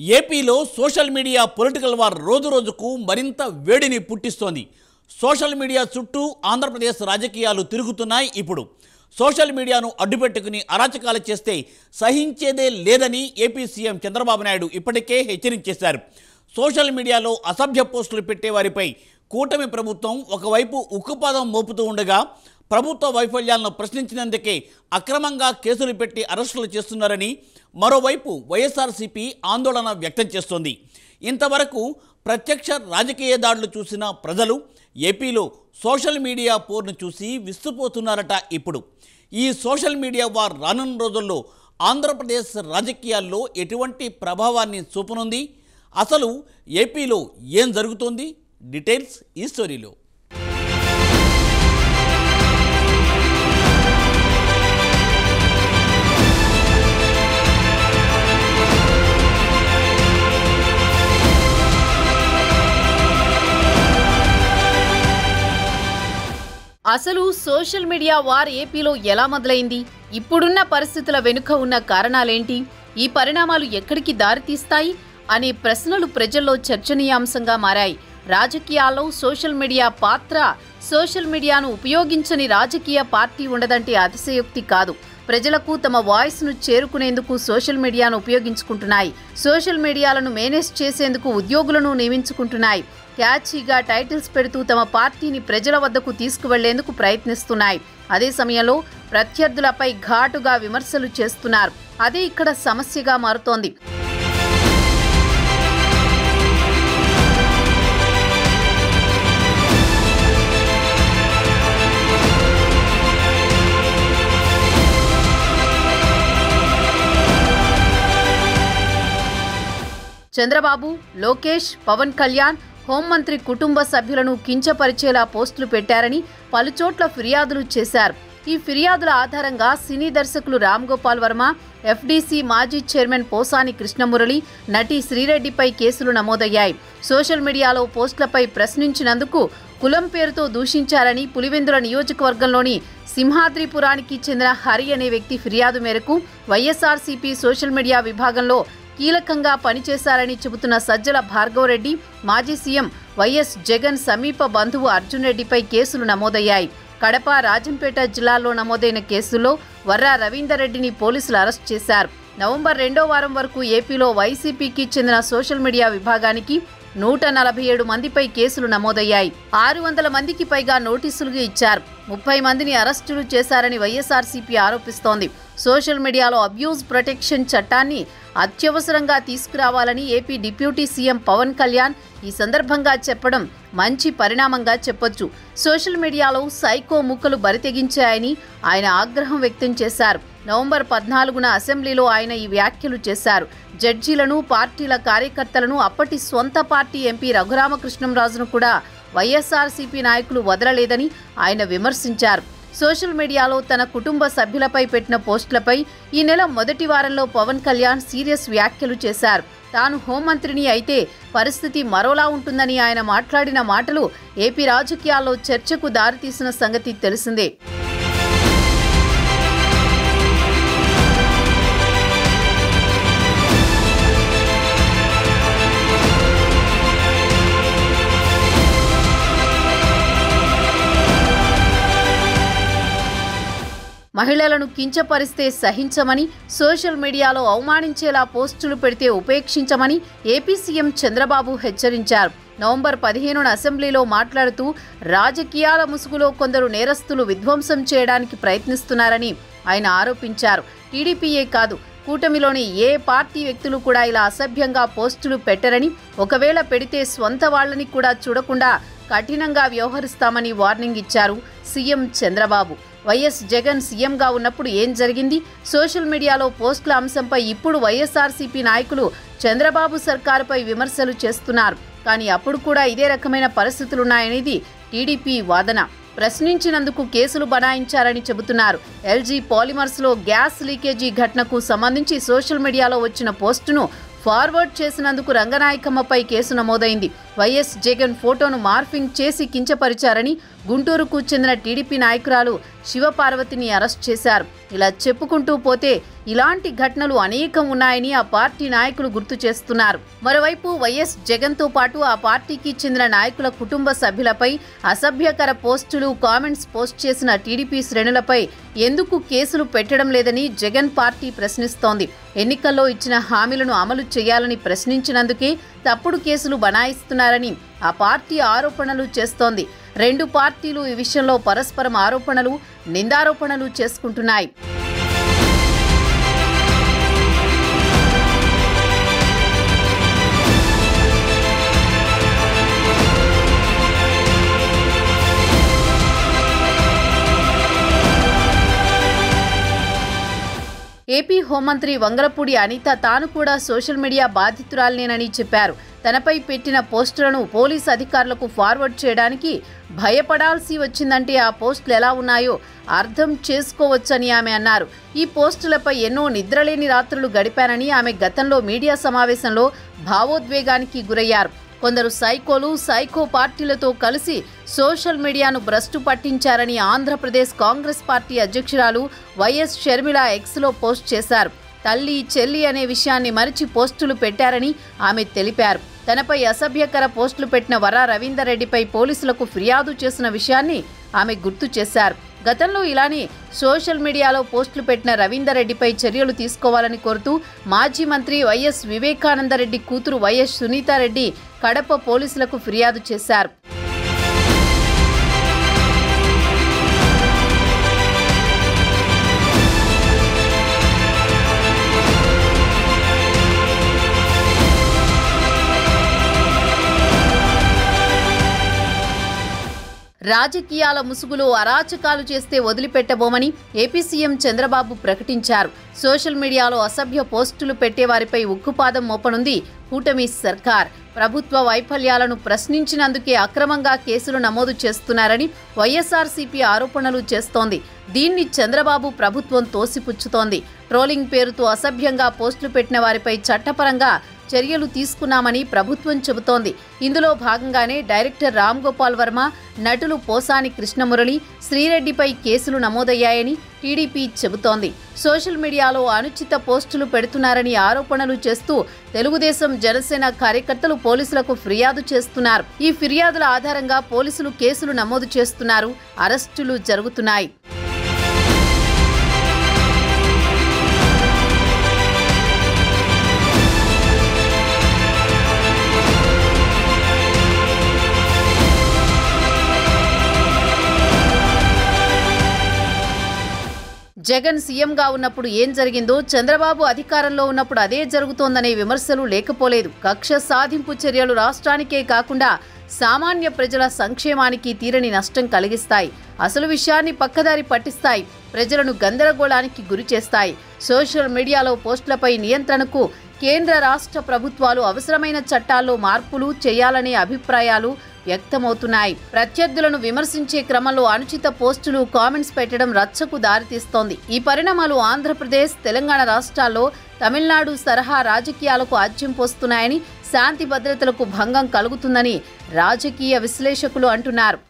ఏపీలో social media political war రోజురోజుకు మరింత వేడిని పుట్టిస్తోంది. సోషల్ మీడియా చుట్టూ ఆంధ్రప్రదేశ్ రాజకీయాలు తిరుగుతున్నాయి. ఇప్పుడు సోషల్ మీడియాను అడ్డుపెట్టుకుని అరాచకాలు చేస్తే సహించేదే లేదని ఏపీ సీఎం చంద్రబాబు నాయుడు ఇప్పటికే హెచ్చరించేశారు. సోషల్ మీడియాలో అసభ్య పోస్టులు పెట్టేవారిపై కూటమి ప్రభుత్వం ఒకవైపు ఉక్కుపాదం మోపుతూ ఉండగా ప్రభుత్వ వైఫల్యాలను ప్రశ్నించినందుకే అక్రమంగా కేసులు పెట్టి అరెస్టులు చేస్తున్నారని మరోవైపు వైఎస్ఆర్సీపీ ఆందోళన వ్యక్తం చేస్తోంది. ఇంతవరకు ప్రత్యక్ష రాజకీయ దాడులు చూసిన ప్రజలు ఏపీలో సోషల్ మీడియా పోర్ను చూసి విస్తుపోతున్నారట. ఇప్పుడు ఈ సోషల్ మీడియా వార్ రానున్న రోజుల్లో ఆంధ్రప్రదేశ్ రాజకీయాల్లో ఎటువంటి ప్రభావాన్ని చూపనుంది? అసలు ఏపీలో ఏం జరుగుతోంది? డీటెయిల్స్ ఈ స్టోరీలో. అసలు సోషల్ మీడియా వార్ ఏపీలో ఎలా మొదలైంది? ఇప్పుడున్న పరిస్థితుల వెనుక ఉన్న కారణాలేంటి? ఈ పరిణామాలు ఎక్కడికి దారితీస్తాయి అనే ప్రశ్నలు ప్రజల్లో చర్చనీయాంశంగా మారాయి. రాజకీయాల్లో సోషల్ మీడియా పాత్ర. సోషల్ మీడియాను ఉపయోగించని రాజకీయ పార్టీ ఉండదంటే అతిశయోక్తి కాదు. ప్రజలకు తమ వాయిస్ను చేరుకునేందుకు సోషల్ మీడియాను ఉపయోగించుకుంటున్నాయి. సోషల్ మీడియాలను మేనేజ్ చేసేందుకు ఉద్యోగులను నియమించుకుంటున్నాయి. క్యాచీగా టైటిల్స్ పెడుతూ తమ పార్టీని ప్రజల వద్దకు తీసుకువెళ్లేందుకు ప్రయత్నిస్తున్నాయి. అదే సమయంలో ప్రత్యర్థులపై ఘాటుగా విమర్శలు చేస్తున్నారు. అదే ఇక్కడ సమస్యగా మారుతోంది. చంద్రబాబు, లోకేష్, పవన్ కళ్యాణ్ హోంమంత్రి కుటుంబ సభ్యులను కించపరిచేలా పోస్టులు పెట్టారని పలుచోట్ల ఫిర్యాదులు చేశారు. ఈ ఫిర్యాదుల ఆధారంగా సినీ దర్శకులు రామ్ గోపాల్ వర్మ, ఎఫ్డీసీ మాజీ చైర్మన్ పోసాని కృష్ణమురళి, నటి శ్రీరెడ్డిపై కేసులు నమోదయ్యాయి. సోషల్ మీడియాలో పోస్టులపై ప్రశ్నించినందుకు కులం పేరుతో దూషించారని పులివెందుల నియోజకవర్గంలోని సింహాద్రిపురానికి చెందిన హరి అనే వ్యక్తి ఫిర్యాదు మేరకు వైఎస్ఆర్సీపీ సోషల్ మీడియా విభాగంలో కీలకంగా పనిచేశారని చెబుతున్న సజ్జల భార్గవరెడ్డి, మాజీ సీఎం వైఎస్ జగన్ సమీప బంధువు అర్జున్ రెడ్డిపై కేసులు నమోదయ్యాయి. కడప, రాజంపేట జిల్లాల్లో నమోదైన కేసుల్లో వర్రా రవీందర్ రెడ్డిని పోలీసులు అరెస్ట్ చేశారు. నవంబర్ 2వ వారం వరకు ఏపీలో వైసీపీకి చెందిన సోషల్ మీడియా విభాగానికి 147 మందిపై కేసులు నమోదయ్యాయి. 600 మందికి పైగా నోటీసులు ఇచ్చారు. 30 మందిని అరెస్టులు చేశారని వైఎస్ఆర్సీపీ ఆరోపిస్తోంది. సోషల్ మీడియాలో అబ్యూజ్ ప్రొటెక్షన్ చట్టాన్ని అత్యవసరంగా తీసుకురావాలని AP deputy CM Pawan Kalyan ఈ సందర్భంగా చెప్పడం మంచి పరిణామంగా చెప్పొచ్చు. సోషల్ మీడియాలో సైకో ముక్కలు బరితెగించాయని ఆయన ఆగ్రహం వ్యక్తం చేశారు. నవంబర్ 14న అసెంబ్లీలో ఆయన ఈ వ్యాఖ్యలు చేశారు. జడ్జీలను, పార్టీల కార్యకర్తలను, అప్పటి స్వంత పార్టీ ఎంపీ రఘురామకృష్ణంరాజును కూడా వైఎస్ఆర్సీపీ నాయకులు వదలలేదని ఆయన విమర్శించారు. సోషల్ మీడియాలో తన కుటుంబ సభ్యులపై పెట్టిన పోస్టులపై ఈ నెల మొదటి వారంలో పవన్ కళ్యాణ్ సీరియస్ వ్యాఖ్యలు చేశారు. తాను హోంమంత్రిని అయితే పరిస్థితి మరోలా ఉంటుందని ఆయన మాట్లాడిన మాటలు ఏపీ రాజకీయాల్లో చర్చకు దారితీసిన సంగతి తెలిసిందే. మహిళలను కించపరిస్తే సహించమని, సోషల్ మీడియాలో అవమానించేలా పోస్టులు పెడితే ఉపేక్షించమని ఏపీ సీఎం చంద్రబాబు హెచ్చరించారు. నవంబర్ 15న అసెంబ్లీలో మాట్లాడుతూ రాజకీయాల ముసుగులో కొందరు నేరస్తులు విధ్వంసం చేయడానికి ప్రయత్నిస్తున్నారని ఆయన ఆరోపించారు. టీడీపీయే కాదు, కూటమిలోని ఏ పార్టీ వ్యక్తులు కూడా ఇలా అసభ్యంగా పోస్టులు పెట్టరని, ఒకవేళ పెడితే స్వంత వాళ్ళని కూడా చూడకుండా కఠినంగా వ్యవహరిస్తామని వార్నింగ్ ఇచ్చారు సీఎం చంద్రబాబు. వైఎస్ జగన్ సీఎంగా ఉన్నప్పుడు ఏం జరిగింది? సోషల్ మీడియాలో పోస్టుల అంశంపై ఇప్పుడు వైఎస్ఆర్సీపీ నాయకులు చంద్రబాబు సర్కారుపై విమర్శలు చేస్తున్నారు. కానీ అప్పుడు కూడా ఇదే రకమైన పరిస్థితులున్నాయనేది టీడీపీ వాదన. ప్రశ్నించినందుకు కేసులు బనాయించారని చెబుతున్నారు. ఎల్జీ పాలిమర్స్లో గ్యాస్ లీకేజీ ఘటనకు సంబంధించి సోషల్ మీడియాలో వచ్చిన పోస్టును ఫార్వర్డ్ చేసినందుకు రంగనాయకమ్మపై కేసు నమోదైంది. వైఎస్ జగన్ ఫోటోను మార్ఫింగ్ చేసి కించపరిచారని గుంటూరుకు చెందిన టీడీపీ నాయకురాలు శివపార్వతిని అరెస్ట్ చేశారు. ఇలా చెప్పుకుంటూ పోతే ఇలాంటి ఘటనలు అనేకం ఉన్నాయని ఆ పార్టీ నాయకులు గుర్తు చేస్తున్నారు. మరోవైపు వైఎస్ జగన్తో పాటు ఆ పార్టీకి చెందిన నాయకుల కుటుంబ సభ్యులపై అసభ్యకర పోస్టులు, కామెంట్స్ పోస్ట్ చేసిన టీడీపీ శ్రేణులపై ఎందుకు కేసులు పెట్టడం లేదని జగన్ పార్టీ ప్రశ్నిస్తోంది. ఎన్నికల్లో ఇచ్చిన హామీలను అమలు చేయాలని ప్రశ్నించినందుకే తప్పుడు కేసులు బనాయిస్తున్నారని ఆ పార్టీ ఆరోపణలు చేస్తోంది. రెండు పార్టీలు ఈ విషయంలో పరస్పరం ఆరోపణలు, నిందారోపణలు చేసుకుంటున్నాయి. ఏపీ హోంమంత్రి వంగలపూడి అనిత తాను కూడా సోషల్ మీడియా బాధితురాలినేనని చెప్పారు. తనపై పెట్టిన పోస్టులను పోలీసు అధికారులకు ఫార్వర్డ్ చేయడానికి భయపడాల్సి వచ్చిందంటే ఆ పోస్టులు ఎలా ఉన్నాయో అర్థం చేసుకోవచ్చని ఆమె అన్నారు. ఈ పోస్టులపై ఎన్నో నిద్రలేని రాత్రులు గడిపానని ఆమె గతంలో మీడియా సమావేశంలో భావోద్వేగానికి గురయ్యారు. కొందరు సైకోలు, సైకో పార్టీలతో కలిసి సోషల్ మీడియాను భ్రష్టు పట్టించారని ఆంధ్రప్రదేశ్ కాంగ్రెస్ పార్టీ అధ్యక్షురాలు వైఎస్ షర్మిల ఎక్స్లో పోస్ట్ చేశారు. తల్లి, చెల్లి అనే విషయాన్ని మరిచి పోస్టులు పెట్టారని ఆమె తెలిపారు. తనపై అసభ్యకర పోస్టులు పెట్టిన వరా రవీందర్ రెడ్డిపై పోలీసులకు ఫిర్యాదు చేసిన విషయాన్ని ఆమె గుర్తు చేశారు. గతంలో ఇలానే సోషల్ మీడియాలో పోస్టులు పెట్టిన రవీందర్ రెడ్డిపై చర్యలు తీసుకోవాలని కోరుతూ మాజీ మంత్రి వైఎస్ వివేకానందరెడ్డి కూతురు వైఎస్ సునీతారెడ్డి కడప పోలీసులకు ఫిర్యాదు చేశారు. రాజకీయాల ముసుగులో అరాచకాలు చేస్తే వదిలిపెట్టబోమని ఏపీ సీఎం చంద్రబాబు ప్రకటించారు. సోషల్ మీడియాలో అసభ్య పోస్టులు పెట్టేవారిపై ఉక్కుపాదం మోపనుంది కూటమి సర్కార్. ప్రభుత్వ వైఫల్యాలను ప్రశ్నించినందుకే అక్రమంగా కేసులు నమోదు చేస్తున్నారని వైఎస్ఆర్సీపీ ఆరోపణలు చేస్తోంది. దీన్ని చంద్రబాబు ప్రభుత్వం తోసిపుచ్చుతోంది. ట్రోలింగ్ పేరుతో అసభ్యంగా పోస్టులు పెట్టిన వారిపై చట్టపరంగా చర్యలు తీసుకున్నామని ప్రభుత్వం చెబుతోంది. ఇందులో భాగంగానే డైరెక్టర్ రామ్ గోపాల్ వర్మ, నటులు పోసాని కృష్ణమురళి, శ్రీరెడ్డిపై కేసులు నమోదయ్యాయని టీడీపీ చెబుతోంది. సోషల్ మీడియాలో అనుచిత పోస్టులు పెడుతున్నారని ఆరోపణలు చేస్తూ తెలుగుదేశం, జనసేన కార్యకర్తలు పోలీసులకు ఫిర్యాదు చేస్తున్నారు. ఈ ఫిర్యాదుల ఆధారంగా పోలీసులు కేసులు నమోదు చేస్తున్నారు. అరెస్టులు జరుగుతున్నాయి. జగన్ సీఎంగా ఉన్నప్పుడు ఏం జరిగిందో చంద్రబాబు అధికారంలో ఉన్నప్పుడు అదే జరుగుతోందనే విమర్శలు లేకపోలేదు. కక్ష సాధింపు చర్యలు రాష్ట్రానికే కాకుండా సామాన్య ప్రజల సంక్షేమానికి తీరని నష్టం కలిగిస్తాయి. అసలు విషయాన్ని పక్కదారి పట్టిస్తాయి. ప్రజలను గందరగోళానికి గురి చేస్తాయి. సోషల్ మీడియాలో పోస్టులపై నియంత్రణకు కేంద్ర రాష్ట్ర ప్రభుత్వాలు అవసరమైన చట్టాల్లో మార్పులు చేయాలనే అభిప్రాయాలు వ్యక్తమవుతున్నాయి. ప్రత్యర్థులను విమర్శించే క్రమంలో అనుచిత పోస్టులు, కామెంట్స్ పెట్టడం రచ్చకు దారితీస్తోంది. ఈ పరిణామాలు ఆంధ్రప్రదేశ్, తెలంగాణ రాష్ట్రాల్లో తమిళనాడు సరహా రాజకీయాలకు ఆజ్యం పోస్తున్నాయని, శాంతి భద్రతలకు భంగం కలుగుతుందని రాజకీయ విశ్లేషకులు అంటున్నారు.